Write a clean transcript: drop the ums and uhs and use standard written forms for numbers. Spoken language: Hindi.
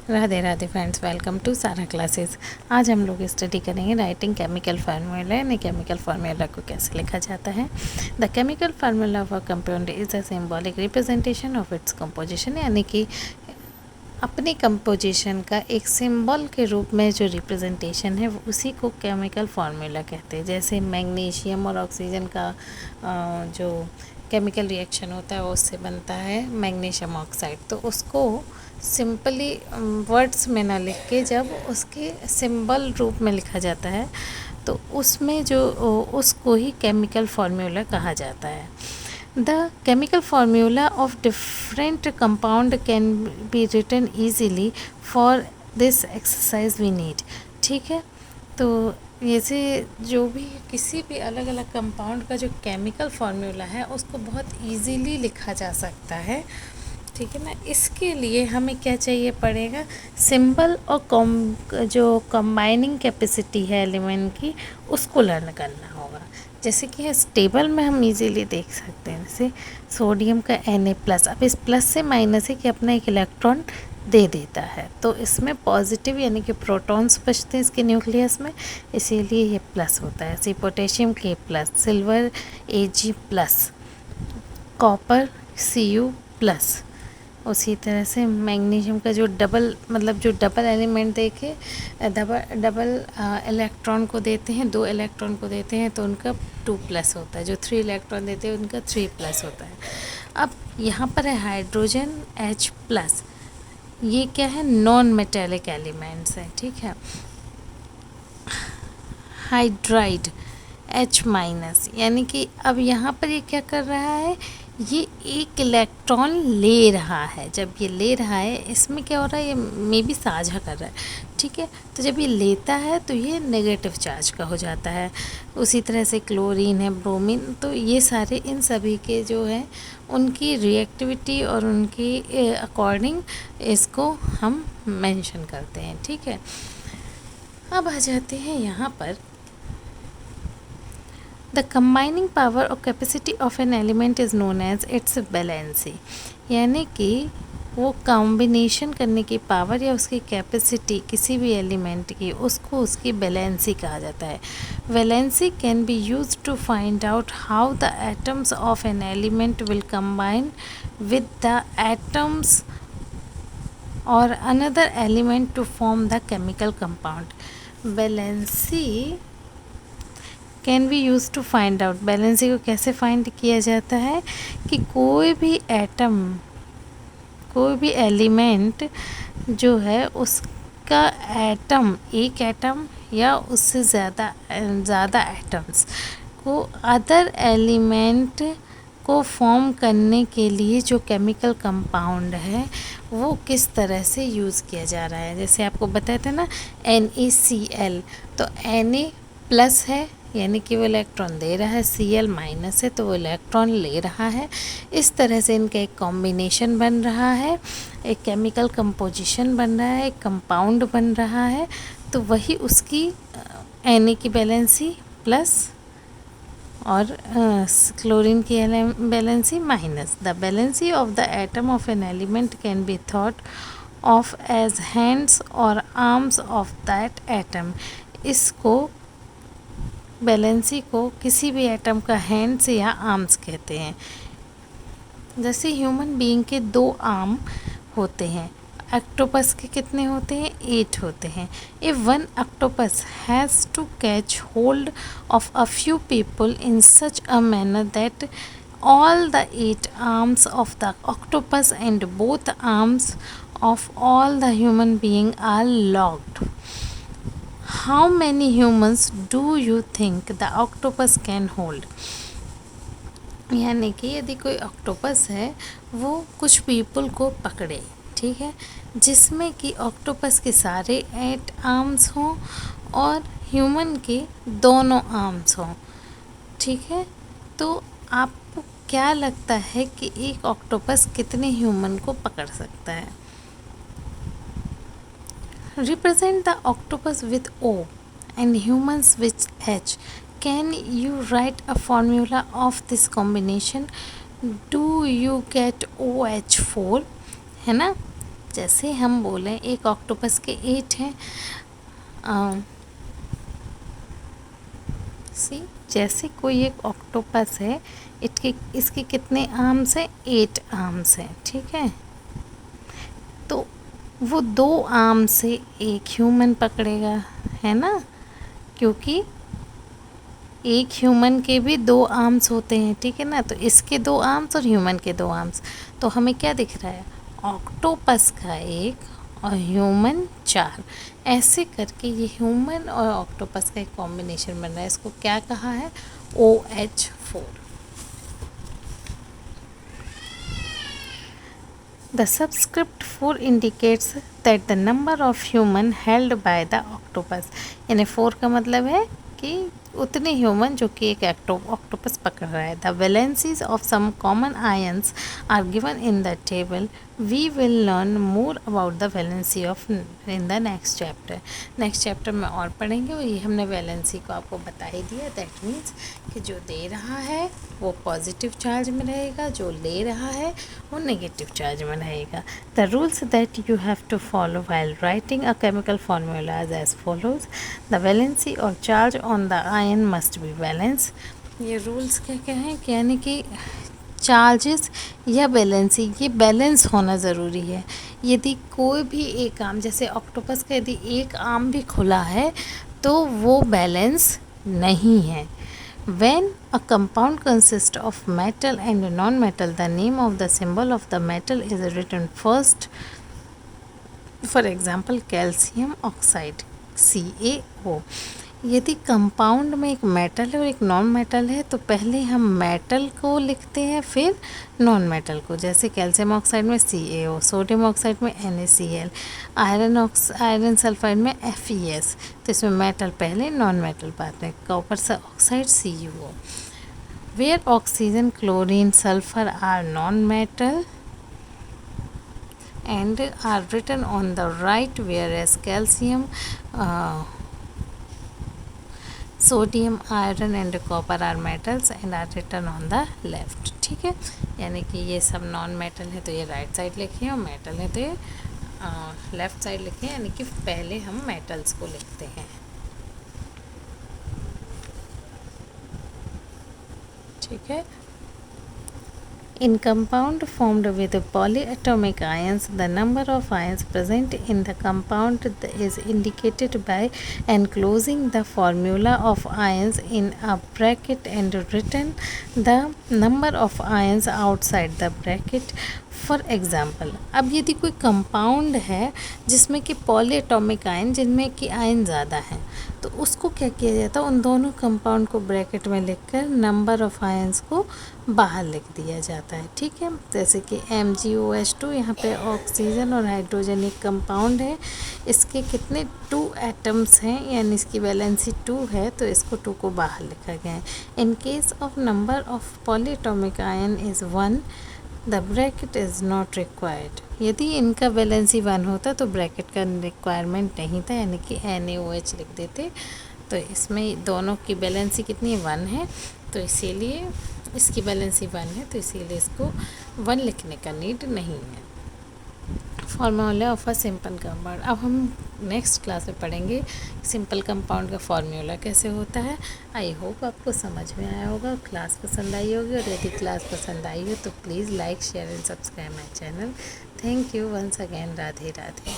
Radhe Radhe friends, welcome to Sara classes. आज हम लोग स्टडी करेंगे राइटिंग केमिकल फार्मूला। यानी केमिकल फार्मूला को कैसे लिखा जाता है। The chemical formula of a compound is a symbolic representation of its composition. यानी कि अपनी कंपोजिशन का एक सिंबल के रूप में जो रिप्रेजेंटेशन है वो उसी को केमिकल फार्मूला कहते हैं। जैसे मैग्नीशियम और ऑक्सीजन का जो केमिकल रिएक्शन होता है वो उससे बनता है मैग्नीशियम ऑक्साइड। तो उसको सिंपली वर्ड्स में ना लिख के जब उसके सिंबल रूप में लिखा जाता है तो उसमें जो उसको ही केमिकल फार्मूला कहा जाता है। The chemical formula of different compound can be written easily for this exercise we need. ठीक है, तो जैसे जो भी किसी भी अलग अलग कंपाउंड का जो केमिकल फार्मूला है उसको बहुत इजीली लिखा जा सकता है। ठीक है ना। इसके लिए हमें क्या चाहिए पड़ेगा, सिंबल और जो कंबाइनिंग कैपेसिटी है एलिमेंट की उसको लर्न करना होगा। जैसे कि इस टेबल में हम इजीली देख सकते हैं, जैसे सोडियम का Na+। अब इस प्लस से माइनस है कि अपना एक इलेक्ट्रॉन दे देता है, तो इसमें पॉजिटिव यानी कि प्रोटॉन्स बचते हैं इसके न्यूक्लियस में, इसीलिए ये प्लस होता है। ऐसे potassium K+, silver Ag+, copper Cu+। उसी तरह से मैग्नीशियम का जो डबल एलिमेंट देके डबल इलेक्ट्रॉन को देते हैं, 2 इलेक्ट्रॉन को देते हैं तो उनका 2+ होता है। जो 3 इलेक्ट्रॉन देते हैं उनका 3+ होता है। अब यहाँ पर है हाइड्रोजन H+। ये क्या है, नॉन मेटेलिक एलिमेंट्स है। ठीक है। हाइड्राइड H-, यानी कि अब यहाँ पर ये क्या कर रहा है, ये एक इलेक्ट्रॉन ले रहा है। जब ये ले रहा है इसमें क्या हो रहा है, ये मे बी साझा कर रहा है। ठीक है, तो जब ये लेता है तो ये नेगेटिव चार्ज का हो जाता है। उसी तरह से क्लोरीन है, ब्रोमीन, तो ये सारे इन सभी के जो है उनकी रिएक्टिविटी और उनकी अकॉर्डिंग इसको हम मेंशन करते हैं। ठीक है, अब आ जाते हैं यहाँ पर द कंबाइनिंग पावर और capacity of an element is known as its valency. यानी कि वो कॉम्बिनेशन करने की पावर या उसकी कैपेसिटी किसी भी एलिमेंट की, उसको उसकी बैलेंसी कहा जाता है। Valency can be used to find out how the atoms of an element will combine with the atoms or another element to form the chemical compound. Valency can be used to find out, valency को कैसे फाइंड किया जाता है कि कोई भी एटम, कोई भी एलिमेंट जो है उसका एटम, एक एटम या उससे ज़्यादा एटम्स को अदर एलिमेंट को फॉर्म करने के लिए जो केमिकल कंपाउंड है वो किस तरह से यूज़ किया जा रहा है। जैसे आपको बताया था ना NaCl, तो Na+ है यानी कि वो इलेक्ट्रॉन दे रहा है, Cl- है तो वो इलेक्ट्रॉन ले रहा है। इस तरह से इनका एक कॉम्बिनेशन बन रहा है, एक केमिकल कंपोजिशन बन रहा है, एक कंपाउंड बन रहा है। तो वही उसकी Na की बैलेंसी प्लस और क्लोरीन की valency minus. The valency of the atom of an element can be thought of as hands और आर्म्स ऑफ दैट एटम। इसको बैलेंसी को किसी भी एटम का हैंड्स या आर्म्स कहते हैं। जैसे ह्यूमन बीइंग के 2 आर्म होते हैं, ऑक्टोपस के कितने होते हैं, 8 होते हैं। If one octopus has to catch hold of a few people in such a manner that all the 8 arms of the octopus and both arms of all the human being are locked, how many humans do you think the octopus can hold? यानी कि यदि कोई ऑक्टोपस है वो कुछ पीपल को पकड़े, ठीक है, जिसमें कि ऑक्टोपस के सारे 8 आर्म्स हों और ह्यूमन के दोनों आर्म्स हों। ठीक है, तो आपको क्या लगता है कि एक ऑक्टोपस कितने ह्यूमन को पकड़ सकता है? Represent the octopus with O and humans with H. Can you write a formula of this combination? Do you get OH4? है ना। जैसे हम बोलें एक ऑक्टोपस के 8 हैं, सी जैसे कोई एक ऑक्टोपस है, इसके कितने आर्म्स हैं? 8 आर्म्स हैं, ठीक है। तो वो 2 आर्म से एक ह्यूमन पकड़ेगा, है ना, क्योंकि एक ह्यूमन के भी 2 आर्म्स होते हैं, ठीक है ना। तो इसके 2 आर्म्स और ह्यूमन के 2 आर्म्स, तो हमें क्या दिख रहा है? ऑक्टोपस का 1 और ह्यूमन 4। ऐसे करके ये ह्यूमन और ऑक्टोपस का एक कॉम्बिनेशन बन रहा है। इसको क्या कहा है? OH4। The subscript 4 indicates that the number of human held by the octopus, यानी 4 का मतलब है कि उतने ह्यूमन जो कि एक ऑक्टोपस पकड़ रहा है। The valencies of some common ions are given in the table. We will learn more about the valency of in the next chapter. Next chapter में और पढ़ेंगे, और ये हमने वैलेंसी को आपको बता ही दिया। दैट मीन्स कि जो दे रहा है वो पॉजिटिव चार्ज में रहेगा, जो ले रहा है वो नेगेटिव चार्ज में रहेगा। The rules that you have to follow while writing a chemical formulas as follows. The valency or charge on the ion must be balance. ये रूल्स क्या क्या हैं? यानी कि चार्जेस या बैलेंसी, ये बैलेंस होना ज़रूरी है। यदि कोई भी एक आर्म, जैसे ऑक्टोपस का यदि एक आर्म भी खुला है तो वो बैलेंस नहीं है। When a compound consists of metal and non-metal, the name of the symbol of the metal is written first. For example, calcium oxide, CaO. यदि कंपाउंड में एक मेटल है और एक नॉन मेटल है तो पहले हम मेटल को लिखते हैं फिर नॉन मेटल को। जैसे कैल्शियम ऑक्साइड में CaO, सोडियम ऑक्साइड में NaCl, आयरन सल्फाइड में FeS। तो इसमें मेटल पहले, नॉन मेटल बाद में। Copper oxide CuO। Where oxygen, chlorine, sulphur are non metal and are written on the right, whereas calcium, sodium, iron and copper are metals and are written on the left, ठीक है। यानी कि ये सब नॉन मेटल है तो ये राइट साइड लिखे, और मेटल है तो ये लेफ़्ट साइड लिखे, यानी कि पहले हम मेटल्स को लिखते हैं, ठीक है। In compound formed with polyatomic ions, the number of ions present in the compound is indicated by enclosing the formula of ions in a bracket and written the number of ions outside the bracket. For example, अब यदि कोई कंपाउंड है जिसमें कि पॉलीएटॉमिक आयन, जिनमें कि आयन ज़्यादा हैं, तो उसको क्या किया जाता है? उन दोनों कंपाउंड को ब्रैकेट में लिखकर नंबर ऑफ़ आयंस को बाहर लिख दिया जाता है, ठीक है। जैसे कि MgOH2, यहाँ पे ऑक्सीजन और हाइड्रोजन एक कंपाउंड है, इसके कितने 2 एटम्स हैं, यानी इसकी वैलेंसी 2 है, तो इसको 2 को बाहर लिखा गया है। In case of number of polyatomic ion is 1, the bracket is not required. यदि इनका वैलेंसी 1 होता तो ब्रैकेट का रिक्वायरमेंट नहीं था, यानी कि NaOH लिख देते। तो इसमें दोनों की वैलेंसी कितनी है? 1 है, तो इसीलिए इसकी वैलेंसी 1 है, तो इसीलिए इसको 1 लिखने का नीड नहीं है। Formula of a simple compound. अब हम नेक्स्ट क्लास में पढ़ेंगे सिंपल कंपाउंड का फार्मूला कैसे होता है। आई होप आपको समझ में आया होगा, क्लास पसंद आई होगी, और यदि क्लास पसंद आई हो तो please like, share and subscribe my channel. Thank you once again. Radhe Radhe.